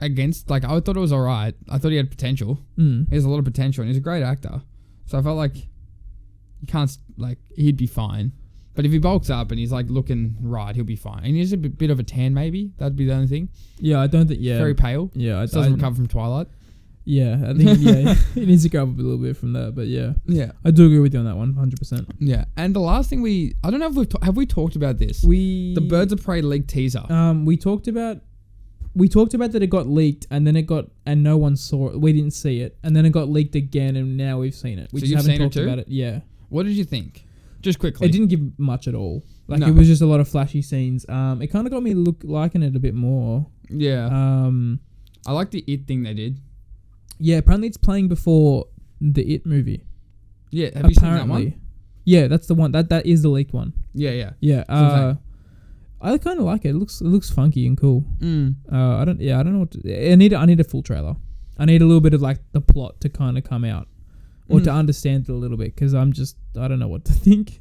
against, like, I thought it was alright. I thought he had potential. He has a lot of potential and he's a great actor. So I felt like he'd be fine. But if he bulks up and he's like looking right, he'll be fine. And he's a bit of a tan maybe. That'd be the only thing. Yeah, I don't think, yeah. Very pale. Yeah. Doesn't recover from Twilight. Yeah, I think, yeah, he needs to go up a little bit from that. But yeah. Yeah. I do agree with you on that one, 100%. Yeah. And the last thing I don't know if have we talked about this? The Birds of Prey leaked teaser. We talked about that it got leaked and then and no one saw it. We didn't see it. And then it got leaked again and now we've seen it. We so just you've haven't seen talked it too? about it. Yeah. What did you think? Just quickly. It didn't give much at all. Like No. it was just a lot of flashy scenes. It kind of got me liking it a bit more. Yeah. I like the It thing they did. Yeah, apparently it's playing before the It movie. Yeah, have you seen that one? Yeah, that's the one. That is the leaked one. Yeah. Yeah. I kind of like it. It looks funky and cool. I don't know what to, I need a full trailer. I need a little bit of like the plot to kind of come out or to understand it a little bit because I don't know what to think.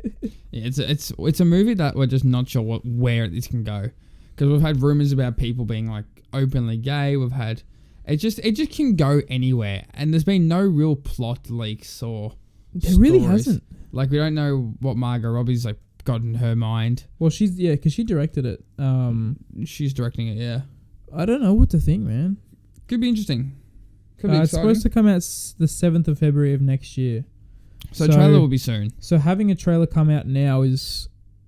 Yeah, it's a movie that we're just not sure where this can go because we've had rumors about people being like openly gay. We've had it just can go anywhere, and there's been no real plot leaks or. There really hasn't. Like we don't know what Margot Robbie's like got in her mind. Well, because she directed it. She's directing it. Yeah. I don't know what to think, man. Could be interesting. Could be it's supposed to come out the 7th of February of next year. So trailer will be soon. So having a trailer come out now is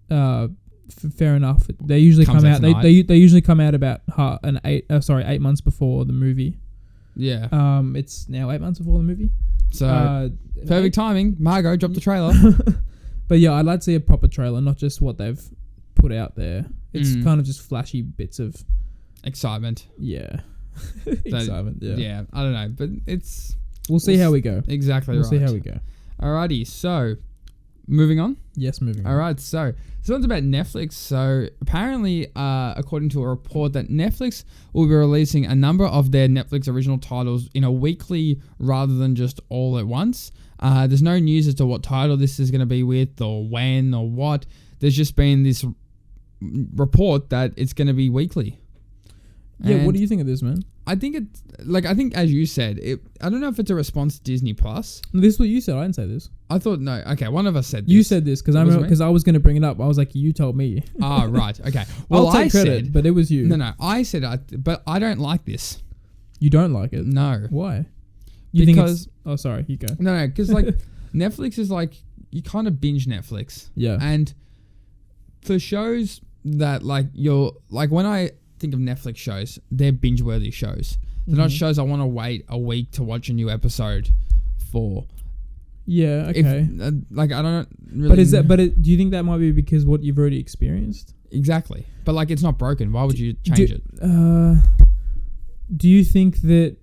fair enough. They usually come out. They usually come out about 8 months before the movie. Yeah. It's now 8 months before the movie. So perfect timing. Margot, drop the trailer. But yeah, I'd like to see a proper trailer, not just what they've put out there. It's kind of just flashy bits of excitement. Yeah. Excitement. Yeah. Yeah. I don't know, but we'll see how we go. Exactly. We'll see how we go. Alrighty. So, moving on. Yes, moving on. All right. So this one's about Netflix. So apparently, according to a report, that Netflix will be releasing a number of their Netflix original titles in a weekly rather than just all at once. There's no news as to what title this is going to be with or when or what. There's just been this report that it's going to be weekly. Yeah, what do you think of this, man? I think it's like, I think as you said, I don't know if it's a response to Disney Plus. This is what you said. I didn't say this. I thought no. Okay, one of us said this. You said this because I was going to bring it up. I was like, you told me. Ah, right. Okay. Well, I'll take credit, but it was you. No. I said but I don't like this. You don't like it? No. Why? Because oh, sorry. You go. No, because like Netflix is like you kind of binge Netflix. Yeah. And for shows that like you're like when I think of Netflix shows, they're binge-worthy shows. They're not shows I want to wait a week to watch a new episode for. Yeah, okay. Like I don't really. Do you think that might be because what you've already experienced? Exactly. But like it's not broken. Why would you change it? Do you think that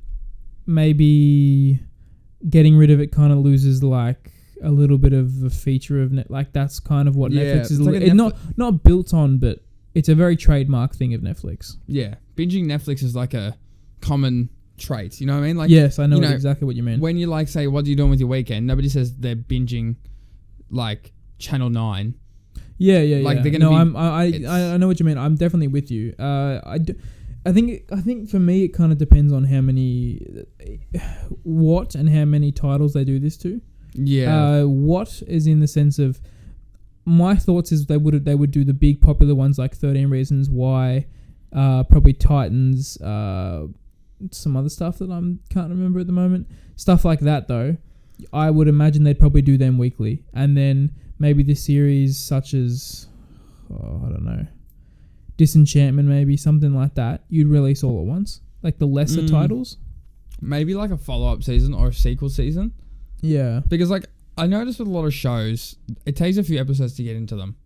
maybe getting rid of it kind of loses like a little bit of the feature of like that's kind of what Netflix is like not built on, but it's a very trademark thing of Netflix. Yeah. Binging Netflix is like a common trait. You know what I mean? Like yes, I know exactly what you mean. When you like say, what are you doing with your weekend? Nobody says they're binging like Channel 9. Yeah. Like they're gonna I know what you mean. I'm definitely with you. I think for me it kind of depends on how many titles they do this to. Yeah. What is in the sense of my thoughts is they would do the big popular ones like 13 Reasons Why, probably Titans, some other stuff that I can't remember at the moment. Stuff like that though, I would imagine they'd probably do them weekly, and then maybe the series such as I don't know, Disenchantment, maybe something like that. You'd release all at once, like the lesser titles. Maybe like a follow-up season or a sequel season. Yeah, because like I noticed with a lot of shows, it takes a few episodes to get into them.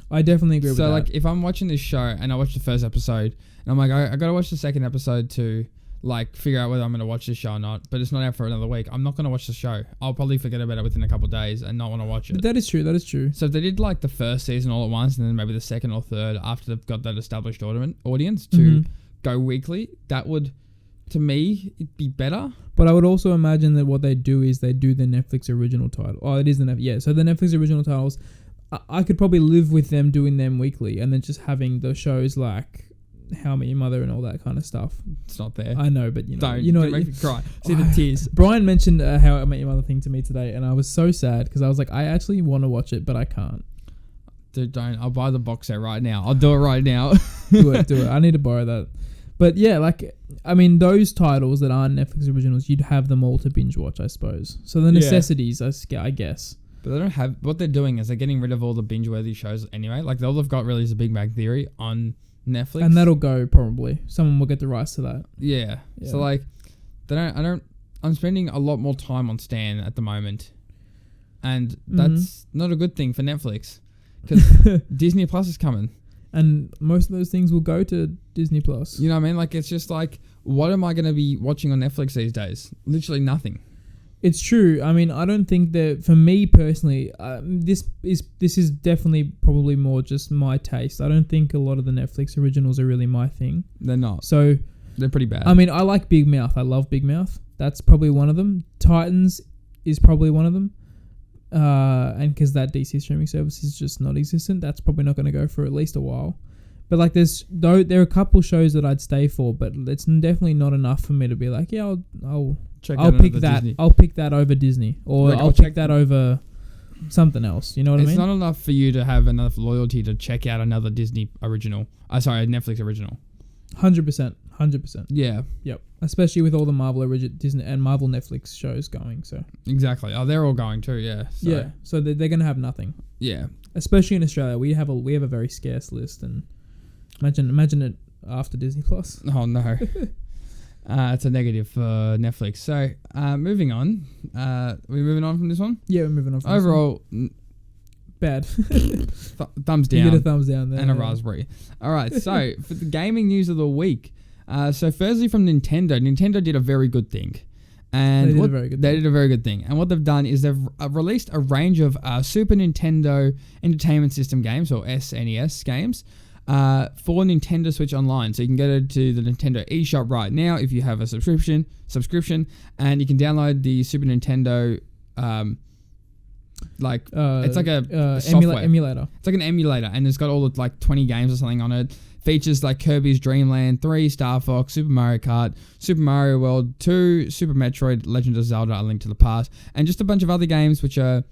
I definitely agree with that. So like if I'm watching this show and I watch the first episode and I'm like, I gotta watch the second episode to like figure out whether I'm gonna watch this show or not, but it's not out for another week, I'm not gonna watch the show. I'll probably forget about it within a couple of days and not want to watch it. But that is true. So if they did like the first season all at once and then maybe the second or third after they've got that established audience to go weekly, that would, to me, it'd be better. But I would also imagine that what they do is they do the Netflix original title. Oh, it is the Netflix. So the Netflix original titles, I could probably live with them doing them weekly and then just having the shows like How I Met Your Mother and all that kind of stuff. It's not there. I know, but don't make me cry. See the tears. Brian mentioned How I Met Your Mother thing to me today, and I was so sad because I was like, I actually want to watch it, but I can't. Dude, don't. I'll buy the box set right now. I'll do it right now. Do it. I need to borrow that. But yeah, like, I mean, those titles that aren't Netflix originals, you'd have them all to binge watch, I suppose. So the necessities, I guess. But they don't have... What they're doing is they're getting rid of all the binge-worthy shows anyway. Like, all they've got really is a Big Bang Theory on Netflix. And that'll go, probably. Someone will get the rights to that. Yeah. So, like, I'm spending a lot more time on Stan at the moment. And that's not a good thing for Netflix. Because Disney Plus is coming. And most of those things will go to Disney Plus. You know what I mean? Like, it's just like, what am I going to be watching on Netflix these days? Literally nothing. It's true. I mean, I don't think that, for me personally, this is definitely probably more just my taste. I don't think a lot of the Netflix originals are really my thing. They're not. So they're pretty bad. I mean, I like Big Mouth. I love Big Mouth. That's probably one of them. Titans is probably one of them. And because that DC streaming service is just not existent, that's probably not going to go for at least a while. But like, there are a couple shows that I'd stay for, but it's definitely not enough for me to be like, yeah, I'll pick that. Disney. I'll pick that over Disney, or like, I'll pick that over something else. You know what I mean? It's not enough for you to have enough loyalty to check out another Disney original. A Netflix original. 100%. Yeah. Yep. Especially with all the Marvel Disney and Marvel Netflix shows going. So exactly. Oh, they're all going too. Yeah. So. Yeah. So they're gonna have nothing. Yeah. Especially in Australia, we have a very scarce list, and imagine it after Disney Plus. Oh no. It's a negative for Netflix. So, moving on. We're moving on from this one? Yeah, we're moving on from overall, this one. Bad. Thumbs down. You get a thumbs down there. And a raspberry. All right, so for the gaming news of the week. So firstly from Nintendo did a very good thing. And they did a very good thing. And what they've done is they've released a range of Super Nintendo Entertainment System games, or SNES games, for Nintendo Switch Online. So you can go to the Nintendo eShop right now if you have a subscription, and you can download the Super Nintendo, it's like a software emulator. It's like an emulator, and it's got all the like 20 games or something on it. features like Kirby's Dream Land 3, Star Fox, Super Mario Kart, Super Mario World 2, Super Metroid, Legend of Zelda: A Link to the Past, and just a bunch of other games which are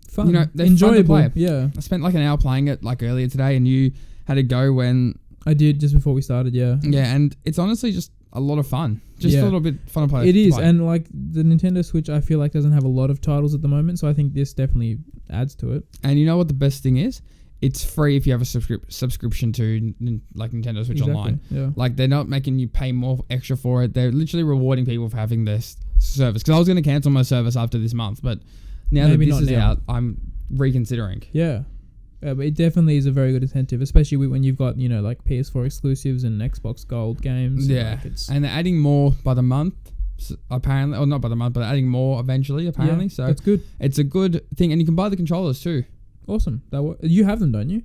fun, you know, they're enjoyable. Fun to play. Yeah, I spent like an hour playing it like earlier today, and you had to go when I did just before we started. Yeah, and it's honestly just a lot of fun. Just a little bit fun to play. It is, and like the Nintendo Switch, I feel like doesn't have a lot of titles at the moment, so I think this definitely adds to it. And you know what the best thing is? It's free if you have a subscription to like Nintendo Switch Online. Yeah. Like they're not making you pay more extra for it. They're literally rewarding people for having this service. Because I was going to cancel my service after this month, but now that this is out, I'm reconsidering. Yeah. But it definitely is a very good incentive, especially when you've got, you know, like PS4 exclusives and Xbox Gold games. Yeah. Like and they're adding more by the month, apparently. Or not by the month, but adding more eventually, apparently. So that's good. It's a good thing. And you can buy the controllers too. Awesome. You have them, don't you?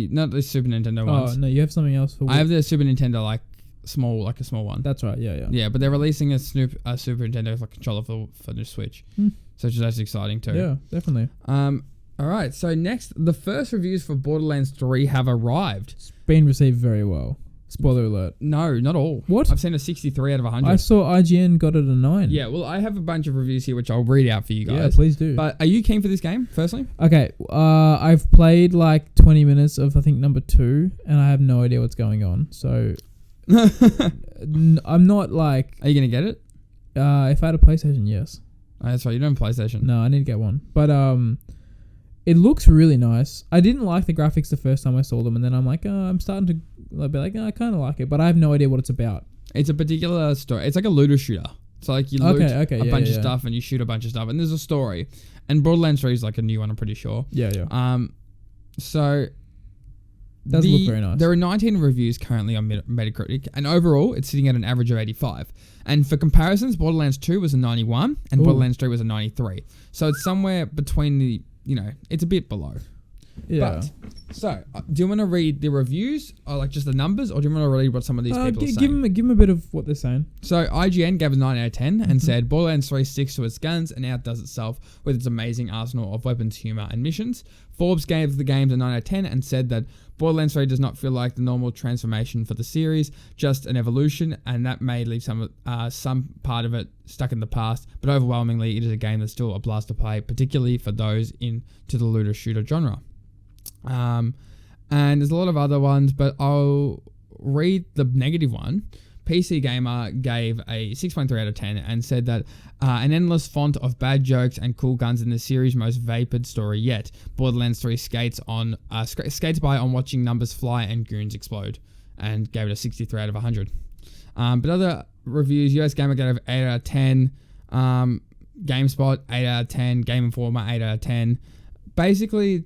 Not the Super Nintendo ones. Oh, no, you have something else for I have the Super Nintendo, like a small one. That's right, yeah. Yeah, but they're releasing a Super Nintendo controller for the Switch. So that's exciting too. Yeah, definitely. All right, so next, the first reviews for Borderlands 3 have arrived. It's been received very well. Spoiler alert. No, not all. What? I've seen a 63 out of 100. I saw IGN got it a 9. Yeah, well, I have a bunch of reviews here, which I'll read out for you guys. Yeah, please do. But are you keen for this game, firstly? Okay, I've played like 20 minutes of, I think, number 2, and I have no idea what's going on. So, I'm not like... Are you going to get it? If I had a PlayStation, yes. Oh, that's right, you don't have a PlayStation. No, I need to get one. But, it looks really nice. I didn't like the graphics the first time I saw them, and then I'm like, I'm starting to be like, I kind of like it, but I have no idea what it's about. It's a particular story. It's like a looter shooter. So like you loot a bunch of stuff and you shoot a bunch of stuff, and there's a story. And Borderlands 3 is like a new one, I'm pretty sure. Yeah. So does look very nice. There are 19 reviews currently on Metacritic, and overall it's sitting at an average of 85. And for comparisons, Borderlands 2 was a 91, and Borderlands 3 was a 93. So it's somewhere between the. You know, it's a bit below. Yeah. But, so, do you want to read the reviews, or like just the numbers, or do you want to read what some of these people are saying? Give them a bit of what they're saying. So, IGN gave it 9 out of 10 and said, Borderlands 3 sticks to its guns and outdoes itself with its amazing arsenal of weapons, humor, and missions. Forbes gave the game a 9 out of 10 and said that Borderlands 3 does not feel like the normal transformation for the series, just an evolution, and that may leave some part of it stuck in the past, but overwhelmingly it is a game that's still a blast to play, particularly for those into the looter shooter genre. And there's a lot of other ones, but I'll read the negative one. PC Gamer gave a 6.3 out of 10 and said that an endless font of bad jokes and cool guns in the series' most vapid story yet. Borderlands 3 skates by on watching numbers fly and goons explode, and gave it a 63 out of 100. But other reviews, US Gamer gave 8 out of 10, GameSpot 8 out of 10, Game Informer 8 out of 10. Basically,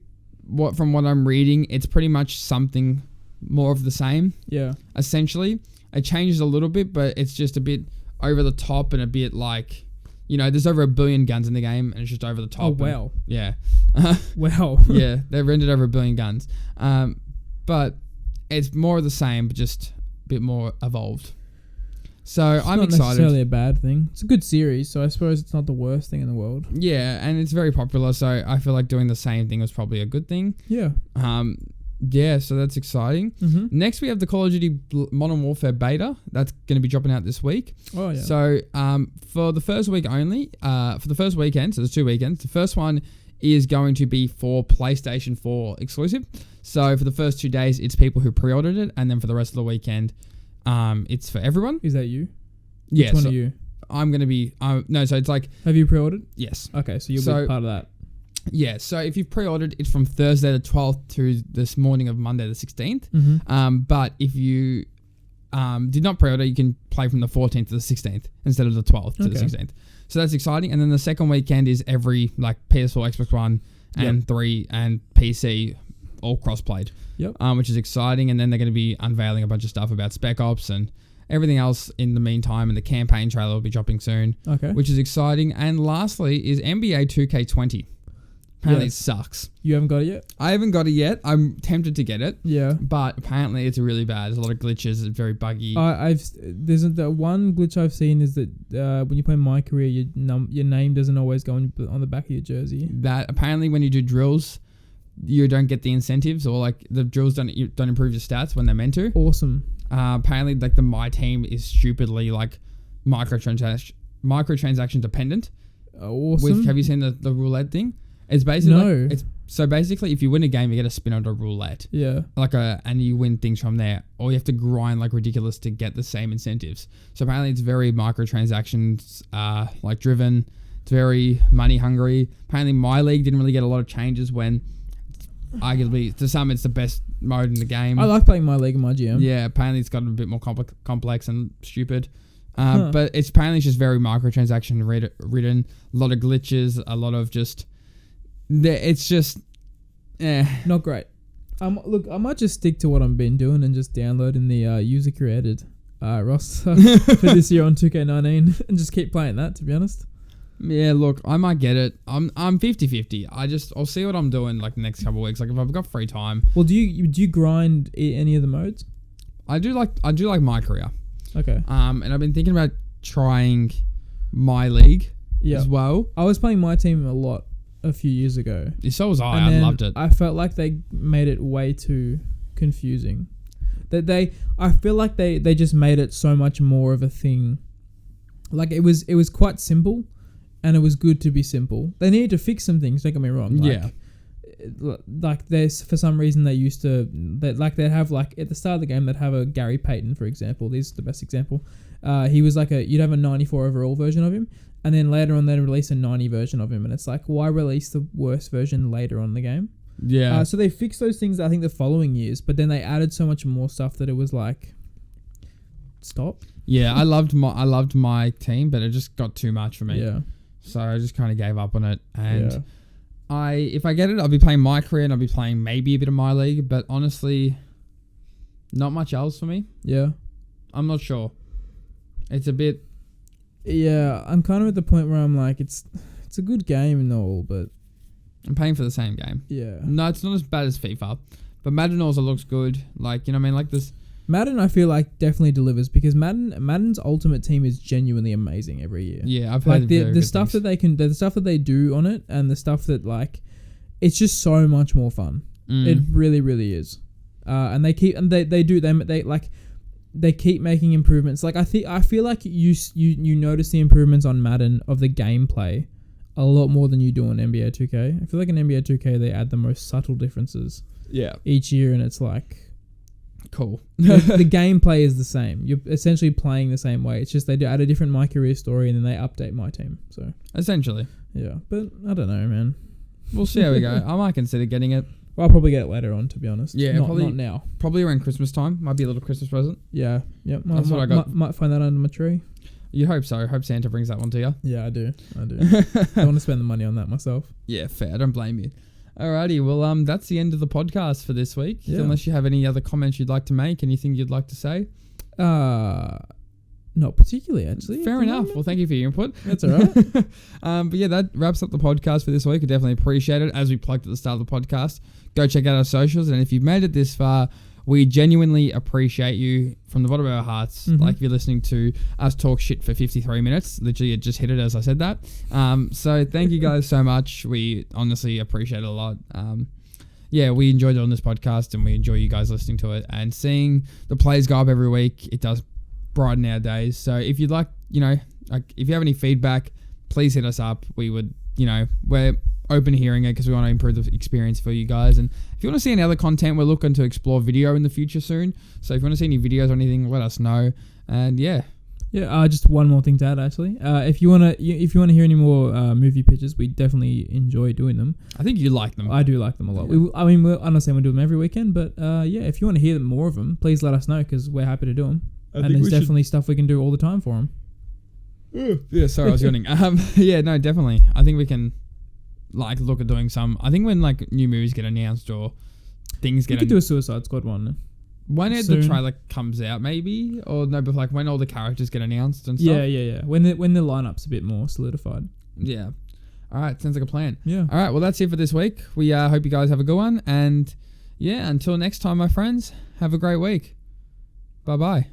from what I'm reading, it's pretty much something more of the same. Yeah. Essentially. It changes a little bit, but it's just a bit over the top and a bit like, you know, there's over 1 billion guns in the game and it's just over the top. Oh, wow. Yeah. Wow. Yeah, they've rendered over 1 billion guns. But it's more of the same, but just a bit more evolved. So I'm excited. It's not necessarily a bad thing. It's a good series, so I suppose it's not the worst thing in the world. Yeah, and it's very popular, so I feel like doing the same thing was probably a good thing. Yeah. Yeah, so that's exciting. Mm-hmm. Next, we have the Call of Duty Modern Warfare beta. That's going to be dropping out this week. Oh, yeah. So, for the first week only, for the first weekend, so there's 2 weekends, the first one is going to be for PlayStation 4 exclusive. So, for the first 2 days, it's people who pre-ordered it, and then for the rest of the weekend, it's for everyone. Is that you? Yeah. Which one are you? I'm going to be... no, so it's like... Have you pre-ordered? Yes. Okay, so you'll be part of that. Yeah, so if you've pre-ordered, it's from Thursday the 12th to this morning of Monday the 16th. Mm-hmm. But if you did not pre-order, you can play from the 14th to the 16th instead of the 12th to the 16th. So that's exciting. And then the second weekend is every like PS4, Xbox One, and 3 and PC all cross-played. Yep. Which is exciting. And then they're going to be unveiling a bunch of stuff about Spec Ops and everything else in the meantime. And the campaign trailer will be dropping soon. Okay. Which is exciting. And lastly is NBA 2K20. Apparently it sucks. You haven't got it yet? I haven't got it yet. I'm tempted to get it. Yeah. But apparently it's really bad. There's a lot of glitches. It's very buggy. There's the one glitch I've seen is that when you play My Career, your name doesn't always go on the back of your jersey. That apparently when you do drills, you don't get the incentives, or like the drills don't improve your stats when they're meant to. Awesome. Apparently, like the My Team is stupidly like microtransaction dependent. Awesome. Have you seen the roulette thing? It's basically No. so basically if you win a game, you get a spin on a roulette. Yeah. And you win things from there, or you have to grind like ridiculous to get the same incentives. So apparently it's very microtransactions like driven. It's very money hungry. Apparently My League didn't really get a lot of changes when arguably to some it's the best mode in the game. I like playing My League and My GM. Yeah, apparently it's gotten a bit more complex and stupid. But it's apparently just very microtransaction ridden. A lot of glitches, a lot of just... It's just... Not great. Look, I might just stick to what I've been doing and just downloading the user-created roster for this year on 2K19 and just keep playing that, to be honest. Yeah, look, I might get it. I'm 50-50. I'll see what I'm doing like the next couple of weeks. Like if I've got free time. Well, do you grind any of the modes? I do like My Career. Okay. And I've been thinking about trying My League as well. I was playing My Team a lot a few years ago. So was I. I loved it. I felt like they made it way too confusing. I feel like they just made it so much more of a thing. Like it was quite simple, and it was good to be simple. They needed to fix some things. Don't get me wrong. Like there's for some reason they used to they'd have like at the start of the game they'd have a Gary Payton, for example. This is the best example. He was like you'd have a 94 overall version of him, and then later on they'd release a 90 version of him, and it's like, why release the worst version later on in the game? Yeah. So they fixed those things I think the following years, but then they added so much more stuff that it was like, stop. Yeah, I loved my team, but it just got too much for me. Yeah. So I just kind of gave up on it, and if I get it, I'll be playing My Career and I'll be playing maybe a bit of My League, but honestly, not much else for me. Yeah. I'm not sure. It's a bit... Yeah, I'm kind of at the point where I'm like, it's a good game and all, but... I'm paying for the same game. Yeah. No, it's not as bad as FIFA, but Madden also looks good. Like, you know what I mean? Like this... Madden, I feel like definitely delivers because Madden's Ultimate Team is genuinely amazing every year. Yeah, I've heard like the stuff that the stuff that they do on it, and the stuff that like, it's just so much more fun. It really, really is. And they keep they keep making improvements. Like I feel like you notice the improvements on Madden of the gameplay a lot more than you do on NBA 2K. I feel like in NBA 2K they add the most subtle differences. Yeah. Each year, and it's like. Cool. The gameplay is the same. You're essentially playing the same way. It's just they add a different My Career story and then they update My Team. So essentially, yeah. But I don't know, man. We'll see how we go. I might consider getting it. Well, I'll probably get it later on, to be honest. Yeah, not now. Probably around Christmas time. Might be a little Christmas present. Yeah. Yep. That's what I got. Might find that under my tree. You hope so. I hope Santa brings that one to you. Yeah, I do. I want to spend the money on that myself. Yeah, fair. I don't blame you. Alrighty, well, that's the end of the podcast for this week. Yeah. Unless you have any other comments you'd like to make, anything you'd like to say? Not particularly, actually. Fair enough. Well, thank you for your input. That's all right. But yeah, that wraps up the podcast for this week. I definitely appreciate it. As we plugged at the start of the podcast, go check out our socials. And if you've made it this far, we genuinely appreciate you from the bottom of our hearts. Mm-hmm. Like if you're listening to us talk shit for 53 minutes, literally it just hit it as I said that. So thank you guys so much. We honestly appreciate it a lot. Yeah, we enjoyed it on this podcast and we enjoy you guys listening to it and seeing the plays go up every week. It does brighten our days. So if you'd like, if you have any feedback, please hit us up. We would, we're open to hearing it because we want to improve the experience for you guys. And if you want to see any other content, we're looking to explore video in the future soon. So if you want to see any videos or anything, let us know. And yeah. Yeah, just one more thing to add, actually. If you wanna hear any more movie pitches, we definitely enjoy doing them. I think you like them. I do like them a lot. Yeah. I'm not saying we'll do them every weekend, but yeah, if you want to hear more of them, please let us know because we're happy to do them. And there's definitely stuff we can do all the time for them. Yeah, sorry, I was yawning. Yeah, no, definitely. I think we can look at doing some. I think when new movies get announced or things get. We could do a Suicide Squad one. When the trailer comes out, maybe, or no, but when all the characters get announced and stuff. Yeah. When the lineup's a bit more solidified. Yeah. All right, sounds like a plan. Yeah. All right, well that's it for this week. We hope you guys have a good one, and yeah, until next time, my friends, have a great week. Bye bye.